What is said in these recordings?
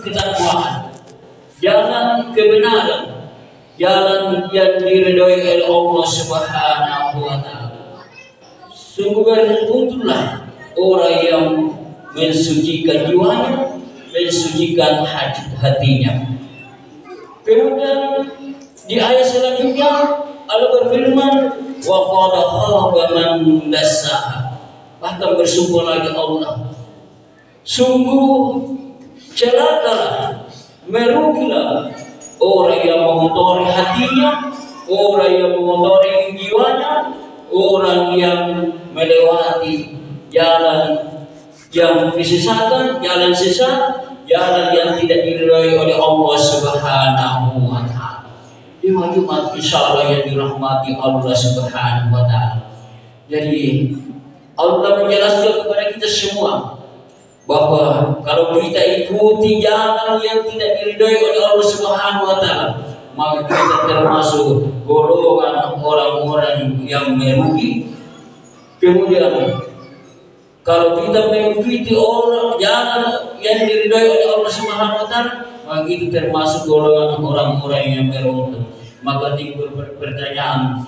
ketakwaan, jalan kebenaran, jalan yang diridhoi oleh Allah Subhanahu wa taala. Sungguh beruntunglah orang yang mensucikan jiwanya, mensucikan hatinya. Kemudian di ayat selanjutnya Allah berfirman, wa qad khaba man dassaha. Bahkan bersumpah lagi Allah, sungguh celakalah, merugilah orang yang mengotori hatinya, orang yang mengotori jiwanya, orang yang melewati jalan yang disesatkan, jalan sesat, jalan yang tidak diridhoi oleh Allah Subhanahu wa taala. Di Jumat insyaallah yang dirahmati Allah Subhanahu wa taala. Jadi Allah menjelaskan kepada kita semua bahwa kalau kita ikuti jalan yang tidak diridhoi oleh Allah Subhanahu wa taala, maka kita termasuk golongan orang-orang yang merugi. Kemudian kalau kita mengikuti orang jalan yang diridhoi oleh Allah Subhanahu wa taala, maka itu termasuk golongan orang-orang yang beruntung. Maka timbul pertanyaan,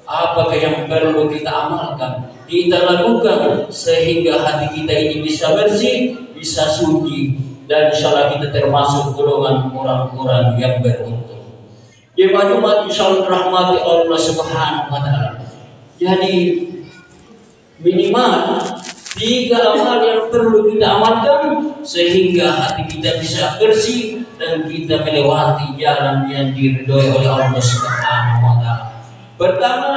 apakah yang perlu kita amalkan, kita lakukan sehingga hati kita ini bisa bersih, bisa suci, dan insyaallah kita termasuk golongan orang-orang yang beruntung. Jemaah insyaallah rahmati Allah Subhanahu wa taala. Jadi minimal 3 amal yang perlu kita amalkan sehingga hati kita bisa bersih dan kita melewati jalan yang diridhoi oleh Allah Subhanahu wa taala. Pertama,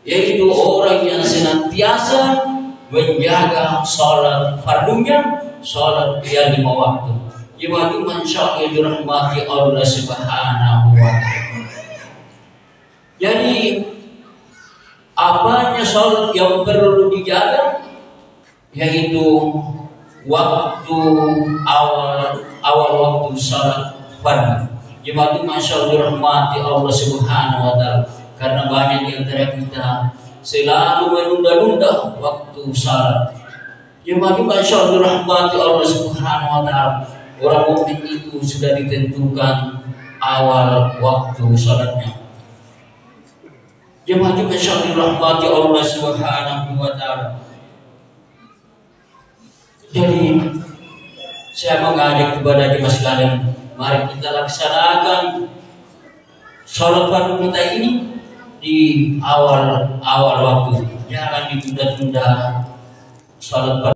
yaitu orang yang senantiasa menjaga sholat fardunya, sholat yang 5 waktu. Jemaah insyaallah yang dirahmati Allah Subhanahu wa taala. Jadi apanya sholat yang perlu dijaga, yaitu waktu awal waktu sholat fardu. Jemaah masyaallah dirahmati Allah Subhanahu wa taala, karena banyak di antara kita selalu menunda-nunda waktu sholat. Jemaah masyaallah dirahmati Allah Subhanahu wa taala, orang mukmin itu sudah ditentukan awal waktu sholatnya. Jemaah masyaallah dirahmati Allah Subhanahu wa taala. Jadi saya mengajak kepada jemaah sekalian, mari kita laksanakan sholat fardu kita ini di awal waktu. Jangan ditunda-tunda sholat fardu.